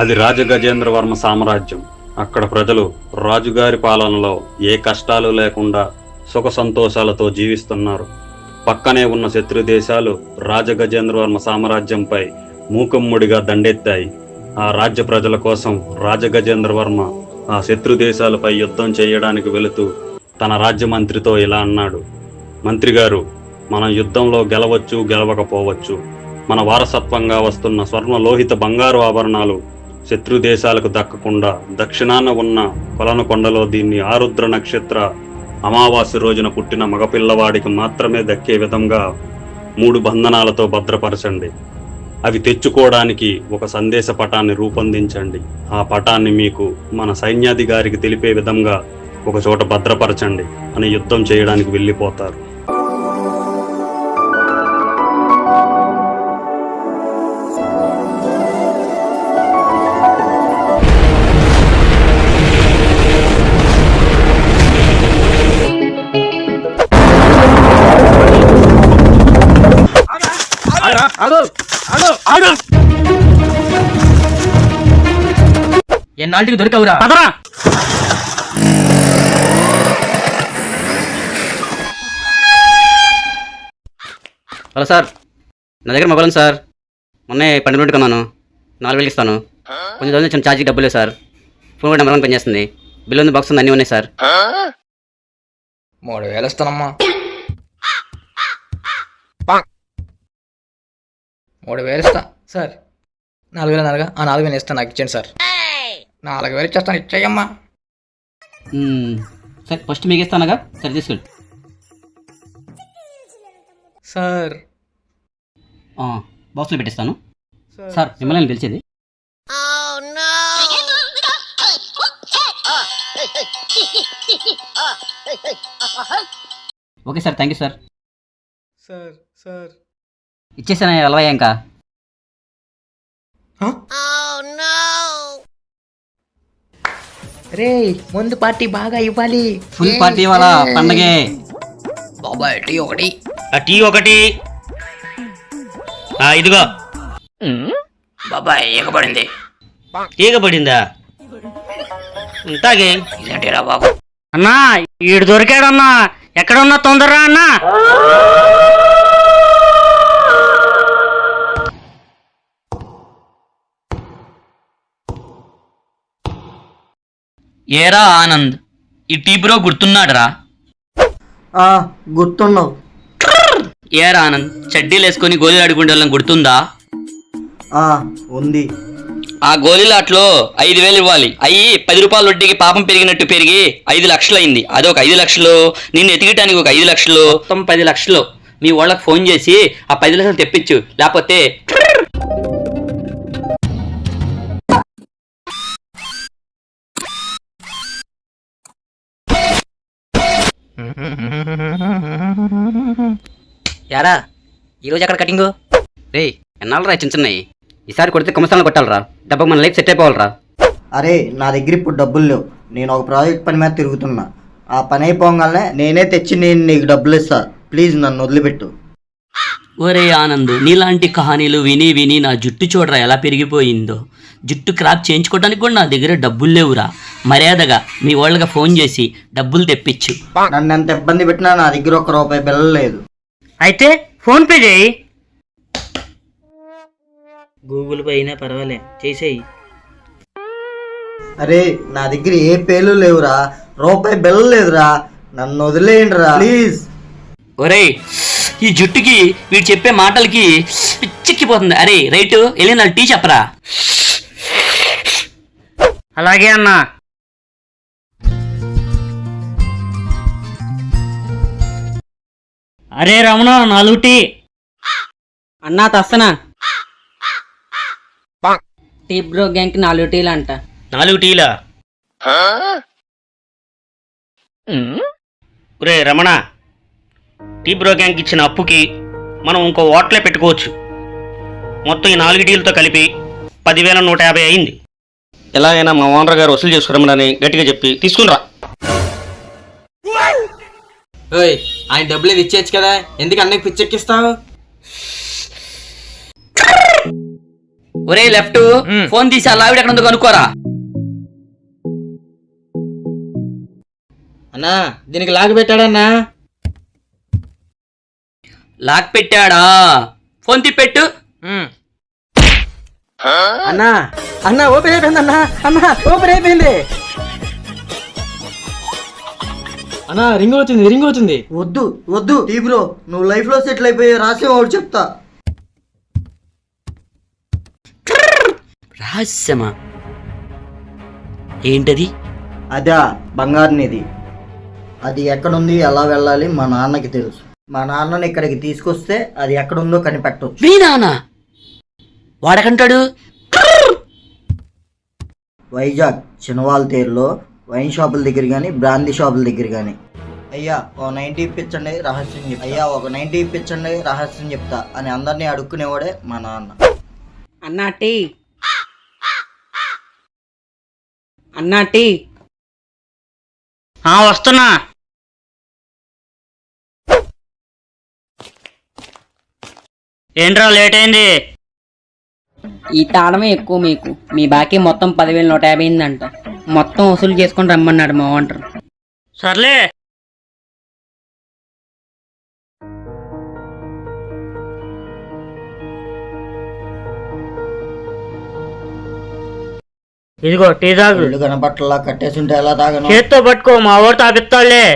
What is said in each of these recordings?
అది రాజగజేంద్రవర్మ సామ్రాజ్యం. అక్కడ ప్రజలు రాజుగారి పాలనలో ఏ కష్టాలు లేకుండా సుఖ సంతోషాలతో జీవిస్తున్నారు. పక్కనే ఉన్న శత్రు దేశాలు రాజగజేంద్రవర్మ సామ్రాజ్యంపై మూకుమ్మడిగా దండెత్తాయి. ఆ రాజ్య ప్రజల కోసం రాజగజేంద్రవర్మ ఆ శత్రు దేశాలపై యుద్ధం చేయడానికి వెళుతూ తన రాజ్య మంత్రితో ఇలా అన్నాడు: మంత్రి గారు, మనం యుద్ధంలో గెలవచ్చు, గెలవకపోవచ్చు. మన వారసత్వంగా వస్తున్న స్వర్ణ లోహిత బంగారు ఆభరణాలు శత్రు దేశాలకు దక్కకుండా దక్షిణాన ఉన్న కొలనకొండలో దీన్ని ఆరుద్ర నక్షత్ర అమావాస్య రోజున పుట్టిన మగపిల్లవాడికి మాత్రమే దక్కే విధంగా 3 బంధనాలతో భద్రపరచండి. అవి తెచ్చుకోవడానికి ఒక సందేశ పటాన్ని రూపొందించండి. ఆ పటాన్ని మీకు మన సైన్యాధికారికి తెలిపే విధంగా ఒక చోట భద్రపరచండి అని యుద్ధం చేయడానికి వెళ్ళిపోతారు. ఎన్నాళ్ళకి దొరికవురా? పదరా. హలో సార్, నా దగ్గర మొబైల్ ఉంది సార్. మొన్నే 12 కొన్నాను. 4,000 ఇస్తాను. కొంచెం రోజులు చిన్న ఛార్జీకి డబ్బులు లేదు సార్. ఫోన్ కూడా నెంబర్ పనిచేస్తుంది. బిల్ ఉంది, బాక్స్ ఉంది, అన్నీ ఉన్నాయి సార్. 3,000 ఇస్తానమ్మా. 3,000 ఇస్తా సార్. 4,000 ఆ 4,000 ఇస్తాను, నాకు ఇచ్చేయండి సార్. 4,000 ఇచ్చేస్తాను, ఇచ్చేయమ్మా. సార్ ఫస్ట్ మీకు ఇస్తానగా, సరే తీసుకెళ్ళి సార్. బాక్స్లో పెట్టిస్తాను సార్. మిమ్మల్ని గెలిచేది. Okay sir, thank you sir. Sir sir ఇచ్చేసాను అలవయ్యా. ఇంకా రే, ముందు పార్టీ బాగా ఇవ్వాలి. ఫుల్ పార్టీ ఇవ్వాలా పండగే. బాబాయ్ టీ ఒకటి. టీ ఒకటి. ఇదిగో బాబాయ్ ఎగబడింది. తీగబడిందా? తాగే. ఇదేంటిరా బాబు? అన్నా, ఈడు దొరికాడన్నా. ఎక్కడున్నా తొందరరా అన్నా. ఏరా ఆనంద్, ఈ టీ బ్రో గుర్తున్నాడురా? గుర్తున్నావు. ఏరా ఆనంద్, చడ్డీలు వేసుకొని గోళీలు ఆడుకుంటే వాళ్ళని గుర్తుందా? ఉంది. ఆ గోళీలాట్లో 5,000 ఇవ్వాలి. అయ్యి 10 రూపాయల వడ్డీకి పాపం పెరిగినట్టు పెరిగి 5 లక్షలు అయింది. అదొక 5 లక్షలు, నిన్ను ఎతికటానికి ఒక 5 లక్షలు, మొత్తం 10 లక్షలు. మీ వాళ్ళకి ఫోన్ చేసి ఆ 10 లక్షలు తెప్పించు, లేకపోతే యారా ఈరోజు ఎక్కడ కటింగు? రే, ఎన్నాళ్ళు రా చిన్నవి. ఈసారి కొడితే కుమ్మస్థానంలో కొట్టాలరా. డబ్బు మన లైఫ్ సెట్ అయిపోవాలరా. అరే, నా దగ్గర ఇప్పుడు డబ్బులు లేవు. నేను ఒక ప్రాజెక్ట్ పని మీద తిరుగుతున్నా. ఆ పని అయిపోగానే నేనే తెచ్చి నీకు డబ్బులు ఇస్తా. ప్లీజ్ నన్ను వదిలిపెట్టు. ఒరే ఆనంద్, నీలాంటి కహానీలు విని విని నా జుట్టు చూడరా ఎలా పెరిగిపోయిందో. జుట్టు క్రాప్ చేయించుకోవడానికి కూడా నా దగ్గర డబ్బులు లేవురా. మర్యాదగా మీ వాళ్ళకి ఫోన్ చేసి డబ్బులు తెప్పించు. నన్ను ఎంత ఇబ్బంది పెట్టినా నా దగ్గర ₹1 బిల్ల లేదు. అయితే ఫోన్ పే చేయి. గూగుల్ పే అయినా పర్వాలే, చేసేయి. అరే, నా దగ్గర ఏ పేలు లేవురా. ₹1 బిల్ల లేదురా. నన్ను వదిలేయండి రా ప్లీజ్. ఒరేయ్, ఈ జుట్టుకి వీడు చెప్పే మాటలకి పిచ్చెక్కిపోతుంది. అరే రైటు, వెళ్ళి నాకు టీ చెప్పరా. అలాగే అన్నా. అరే రమణ, 4 టీ. అన్నా తస్తనా. టీ బ్రో గ్యాంగ్కి 4 టీలు అంట. 4 టీలా? ఒరే రమణ, టీ బ్రో గ్యాంగ్ ఇచ్చిన అప్పుకి మనం ఇంకో హోటలే పెట్టుకోవచ్చు. మొత్తం ఈ 4 టీలతో కలిపి 10,150 అయింది. ఎలాగైనా మా ఓనర్ గారు వసూలు చేసుకురమ్మని గట్టిగా చెప్పి తీసుకునిరా. ఆయన డబ్బులు ఇచ్చేయచ్చు కదా, ఎందుకు అన్నకి పిచ్చెక్కిస్తావు? ఒరే లెఫ్ట్ ఫోన్ తీసి ఆ లావిడ ఎక్కడ ఉందో కనుక్కోరా. అన్నా దీనికి లాగి పెట్టాడన్నా. లాక్ పెట్టాడా? ఫోన్ తిప్పెట్టు. అన్నా అన్నా ఓపెన్ అయిపోయింది అన్నా. అన్నా ఓపెన్ అయిపోయింది అన్నా. రింగ్ అవుతుంది. వద్దు వద్దు టీ బ్రో, నువ్వు లైఫ్ లో సెటిల్ అయిపోయి రాసే వాడు చెప్తా. రహస్యమా? ఏంటది? అదా బంగారు నిధి. అది ఎక్కడుంది, ఎలా వెళ్ళాలి మా నాన్నకి తెలుసు. మా నాన్నని ఇక్కడికి తీసుకొస్తే అది ఎక్కడుందో కనిపెట్టవచ్చు. మీ నాన్న వాడకంటాడు. వైజాగ్ చిన్నవాళ్ళ తీరులో వైన్ షాపుల దగ్గర కానీ బ్రాందీ షాపుల దగ్గర కానీ. అయ్యా ఒక 90 ఇప్పించండి రహస్యం చెప్తా. అయ్యా ఒక 90 ఇప్పించండి రహస్యం చెప్తా అని అందరినీ అడుక్కునేవాడే మా నాన్న. అన్నా టీ. అన్నా టీ. వస్తున్నా. ఏంట్రా లేట్ అయింది? ఈ తాళమే ఎక్కువ మీకు. మీ బాకీ మొత్తం 10,150 అయిందంట. మొత్తం వసూలు చేసుకొని రమ్మన్నాడు మా ఓనర్. సర్లే. ఇదిగో టీ తాగు. ఇల్లు కనపట్లా కట్టేసి ఉంటే ఎలా తాగను? చేత్తో పట్టుకో, మా ఊరు తాపిస్తాడులే.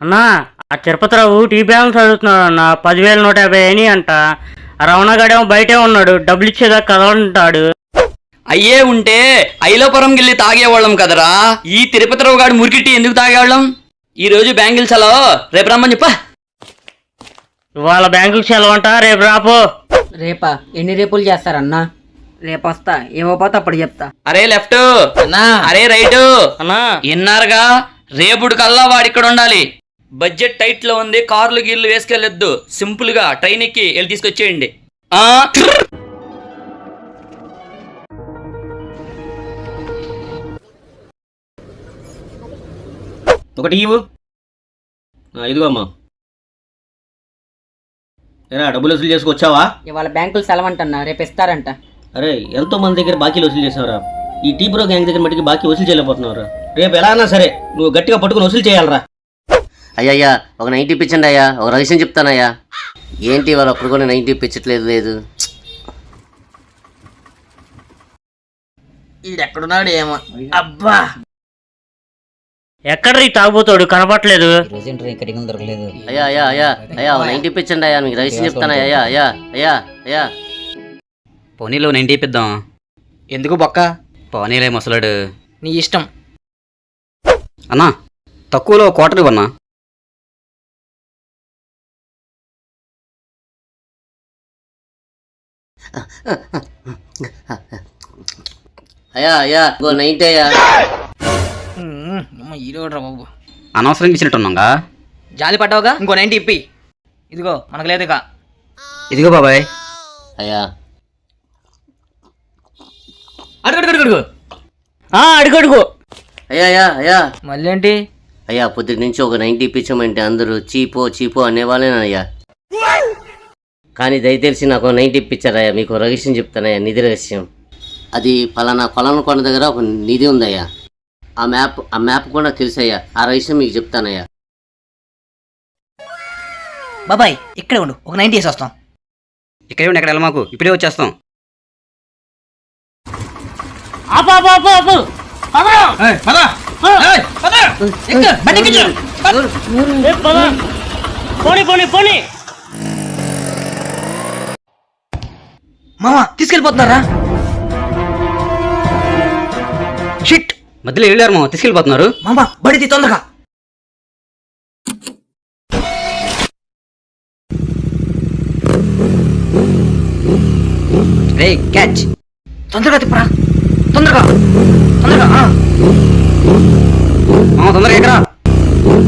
అన్నా ఆ తిరుపతిరావు టీ బ్యాలెన్స్ అడుగుతున్నాడు అన్న. 10,150 అయినాయి అంట. రమణగాడేమో బయటే ఉన్నాడు, డబ్బులు ఇచ్చేదాకా కదలంటాడు. అయ్యే ఉంటే ఐలోపురం గిల్లి తాగేవాళ్ళం కదరా. ఈ తిరుపతిరావు గారు మురికిటి ఎందుకు తాగేవాళ్ళం? ఈ రోజు బ్యాంగిల్ సెలవు, రేపు రమ్మని చెప్పా. ఇవాళ బ్యాంకుకి సెలవు అంట, రేపు రాపో. రేపా? ఎన్ని రేపులు చేస్తారన్నా? రేపు వస్తా, ఏమోపోతే అప్పుడు చెప్తా. అరే లెఫ్ట్ అన్నా. అరే రైట్ అన్నా విన్నారుగా, రేపుడు కల్లా వాడిక్కడ ఉండాలి. బడ్జెట్ టైట్ లో ఉంది, కార్లు గీర్లు వేసుకెళ్ళొద్దు. సింపుల్ గా ట్రైన్ ఎక్కి వెళ్ళి తీసుకొచ్చేయండి. ఒకటి ఇవ్వు. ఇదిగో అమ్మా. ఏరా డబ్బులు వసూలు చేసుకొచ్చావా? ఇవాళ బ్యాంకులు సెలవు అంటన్నా, రేపు ఇస్తారంట. అరే ఎంతో మంది దగ్గర బాకీలు వసూలు చేసావురా. ఈ టీ బ్రో గ్యాంగ్ దగ్గర మట్టికి బాకీ వసూలు చేయలేకపోతున్నావురా. రేపు ఎలా అయినా సరే నువ్వు గట్టిగా పట్టుకుని వసూలు చేయాలరా. అయ్యా ఒక 90 ఇప్పించండి అయ్యా. ఒక రహస్యం చెప్తానయ్యా. ఏంటి వాళ్ళు అప్పుడు కూడా 90 ఇప్పించట్లేదు? లేదు ఈడెక్కడున్నాడు ఏమో. అబ్బా ఎక్కడ రీ తాగుపోతాడు, కనపట్లేదు. దొరకలేదు. అయ్యా అయ్యా అయ్యా అయ్యా ఒక 90 ఇప్పించండి అయ్యా. మీకు రహస్యం చెప్తానయ్యా. అయ్యా అయ్యా అయ్యా అయ్యా పోనీలో 90 ఇప్పిద్దాం. ఎందుకు బొక్క? పోనీలే ముసలాడు. నీ ఇష్టం. అన్నా తక్కువలో క్వార్టర్ ఇవ్వన్నా. అయ్యా అయ్యా 90 అయ్యా. ఈరోడ్రా బాబు. అనవసరంగా ఇచ్చినట్టున్నాగా. జాలి పడ్డావుగా, ఇంకో 90 ఇప్పి. ఇదిగో మనకు లేదు ఇక. ఇదిగో బాబాయ్. అయ్యా అడుగు. అడుగు. అయ్యా అయ్యా అయ్యా మళ్ళీ ఏంటి? అయ్యా పొద్దుటి నుంచి ఒక 90 ఇప్పించమంటే అందరూ చీపో అనేవాళ్ళేనయ్యా. కానీ దయతెలిసి నాకు 90 ఇప్పించారయ్యా. మీకు రహస్యం చెప్తానయ్యా, నిధి రహస్యం. అది పలానా కొలను కొండ దగ్గర ఒక నిధి ఉందయ్యా. ఆ మ్యాప్ కూడా తెలుసయ్యా. ఆ రహస్యం మీకు చెప్తానయ్యా. బాబాయ్ ఇక్కడే ఉండు, ఒక 90 వేసి వస్తాం. ఇక్కడే ఉండి ఎక్కడ వెళ్ళ మాకు, ఇప్పుడే వచ్చేస్తాం. పోనీ. మామ తీసుకెళ్ళిపోతున్నారా? షిట్. మధ్యలో వెళ్ళారు మా తీసుకెళ్ళిపోతున్నారు. మామ బడిది తొందరగా. రే క్యాచ్. తొందరగా తిప్పరా, తొందరగా. తొందరగా ఎక్కరా.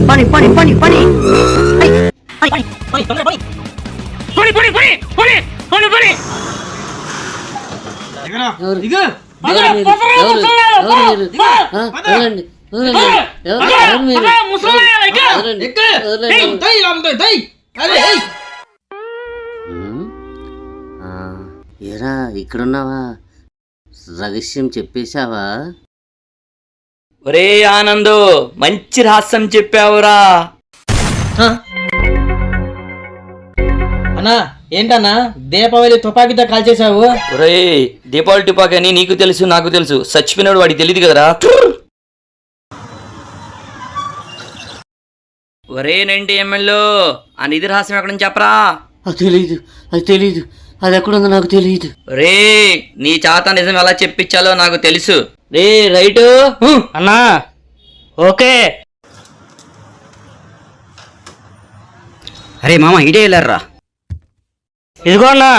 పని ఏరా ఇక్కడున్నావా? రహస్యం చెప్పేశావా? ఒరే ఆనందు, మంచి రహస్యం చెప్పావురా. అన్నా ఏంటన్నా దీపావళి తుపాకీతో కాల్చేసావు? ఒరే, దీపావళి టుపాకి అని నీకు తెలుసు, నాకు తెలుసు. చచ్చిపోయినాడు వాడికి తెలియదు కదరా. ఒరే 90 ML, ఆ నిధి రహస్యం ఎక్కడ నుంచి చెప్పరా? అది తెలీదు. అది ఎక్కడుందో నాకు తెలియదు. రే, నీ చేత నిజం ఎలా చెప్పించాలో నాకు తెలుసు. రే రైటు. అన్నా ఓకే. అరే మామ ఇటే వెళ్ళారా? ఇదిగో అన్నా.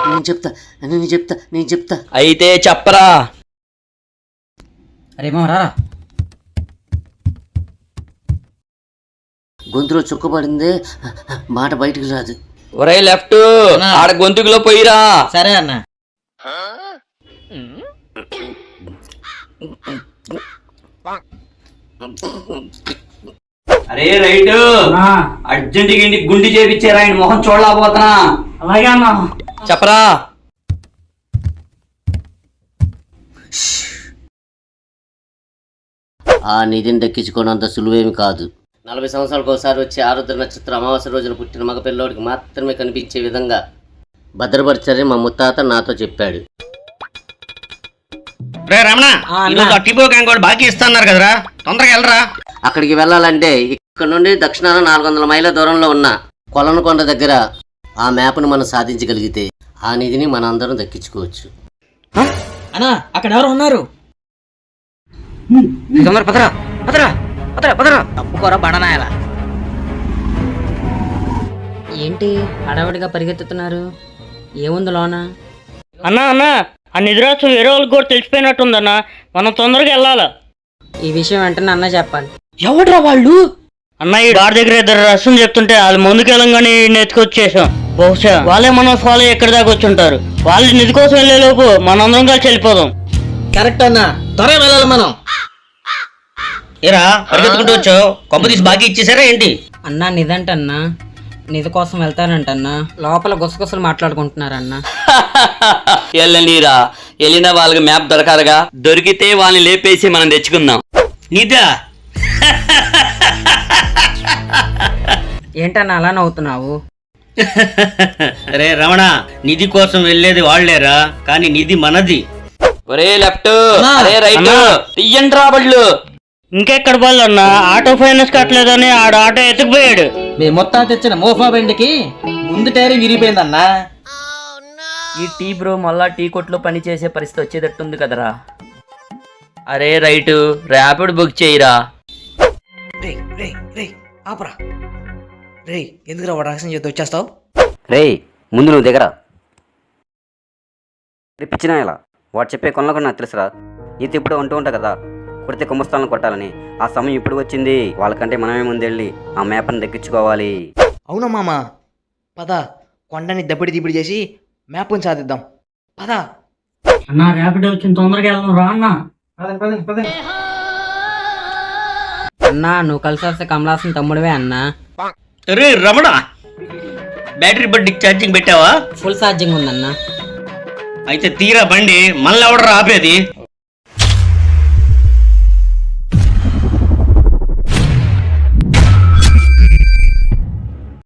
నేను చెప్తా. అయితే చెప్పరా. అరే మామ రారా. గొంతులో చుక్కబడిందే, మాట బయటికి రాదు. ఒరే లెఫ్ట్, ఆడ గొంతుకులో పోయిరా. సరే అన్నా. అరే రైట్, అర్జెంట్ గుండి చేపించారా, ఆయన మొహం చూడలేకపోతున్నా. అలాగే అన్నా. చెప్పరా. ఆ నిధిని దక్కించుకోవడంత సులువేమి కాదు. 40 సంవత్సరాలకు ఒకసారి వచ్చే ఆరుద్ర నక్షత్ర అమావాస్య రోజున పుట్టిన మగ పిల్లోడికి మాత్రమే కనిపించే విధంగా భద్రపరిచారని మా ముత్తాత నాతో చెప్పాడు. రే రమణ, ఈరోజు ఆ టిబో గ్యాంగ్ కూడా బాకీ ఇస్తున్నారు కదరా, తొందరగా వెళ్ళరా. అక్కడికి వెళ్ళాలంటే ఇక్కడ నుండి దక్షిణాన 400 మైళ్ళ దూరంలో ఉన్న కొలనుకొండ దగ్గర ఆ మ్యాప్ను మనం సాధించగలిగితే ఆ నిధిని మన అందరం దక్కించుకోవచ్చు. అన్నా అక్కడ ఎవరు ఉన్నారు? తొందర పదరా పదరా పదరా పదరా. తప్పుకోరా బడనాయలా. ఏంటి హడావిడిగా పరిగెత్తుతున్నారు? ఏముంది లోన? అన్నా ఆ నిద్రాసు వేరే వాళ్ళకి కూడా తెలిసిపోయినట్టుందన్నా, మనం తొందరగా వెళ్ళాలా. ఈ విషయం వెంటనే అన్న చెప్పాలి. ఎవడ్రా వాళ్ళు? అన్న ఈ గాడి దగ్గర ఇద్దరు రసం చెప్తుంటే వాళ్ళు ముందుకెళ్ళంగానే ఎత్తుకొచ్చేసాం. బహుశా వాళ్ళే మనం ఫాలో ఎక్కడి దాకా వచ్చుంటారు. వాళ్ళు నిధి కోసం వెళ్ళే లోపు మనందరం కలిసి వెళ్ళిపోదాం. కరెక్ట్ అన్నా, త్వరగా వెళ్ళాలి మనం. ఏరా పరిగెత్తుకుంటూ వచ్చావు, కొంప తీసి బాకీ ఇచ్చేసారా ఏంటి? అన్నా నిదంటన్నా, నిధి కోసం వెళ్తారంటన్నా. లోపల గుసగుసలు మాట్లాడుకుంటున్నారన్నా. వెళ్ళనీరా, వెళ్ళిన వాళ్ళకి మ్యాప్ దొరకాలిగా. దొరికితే వాళ్ళని లేపేసి మనం తెచ్చుకుందాం. నిదా ఏంటన్నా అలా నవ్వుతున్నావు? రే రమణ, నిధి కోసం వెళ్ళేది వాళ్లేరా, కానీ నిధి మనది. ఒరే లెఫ్ట్, అరే రైట్, తీయండి రా బళ్ళు. ఇంకెక్కడ బళ్ళు అన్నా, ఆటో ఫైనాన్స్ కట్టలేదని ఆడ ఆటో ఎత్తుకుపోయాడు. మేము మొత్తం తెచ్చిన మోఫా బండికి ముందు టైర్ విరిగిపోయిందన్నా. ఈ టీ బ్రో మళ్ళా టీ కొట్లో పని చేసే పరిస్థితి వచ్చేటట్టుంది కదరా. అరే రైట్, ర్యాపిడ్ బుక్ చేయిరా. ఆపరా రే, ఎందుకురా వాడు రహస్యం చేద్దాం వచ్చేస్తావు? రే ముందు నువ్వు దిగరా. పిచ్చినా ఇలా వాడు చెప్పే కొనలో కూడా నాకు తెలుసురా. నీతో ఇప్పుడు ఉంటూ ఉంటా కదా, కొడితే కుమ్మస్తాలను కొట్టాలని. ఆ సమయం ఇప్పుడు వచ్చింది. వాళ్ళకంటే మనమే ముందెళ్ళి ఆ మ్యాప్ని దక్కించుకోవాలి. అవునా మామ, పద కొండని దబ్బడి దిబ్బడి చేసి మ్యాప్ని సాధిద్దాం. పద అన్నా, ర్యాపిడ్ వచ్చింది, తొందరగా వెళ్దాం రా అన్నా. అన్నా నువ్వు కలిసి వస్తే కమలాసన్ తమ్ముడివే అన్నా. రే రమణ, బ్యాటరీ బండికి ఛార్జింగ్ పెట్టావా? ఫుల్ ఛార్జింగ్ ఉందన్నా. అయితే తీరా బండి, మళ్ళీ ఎవడరా ఆపేది?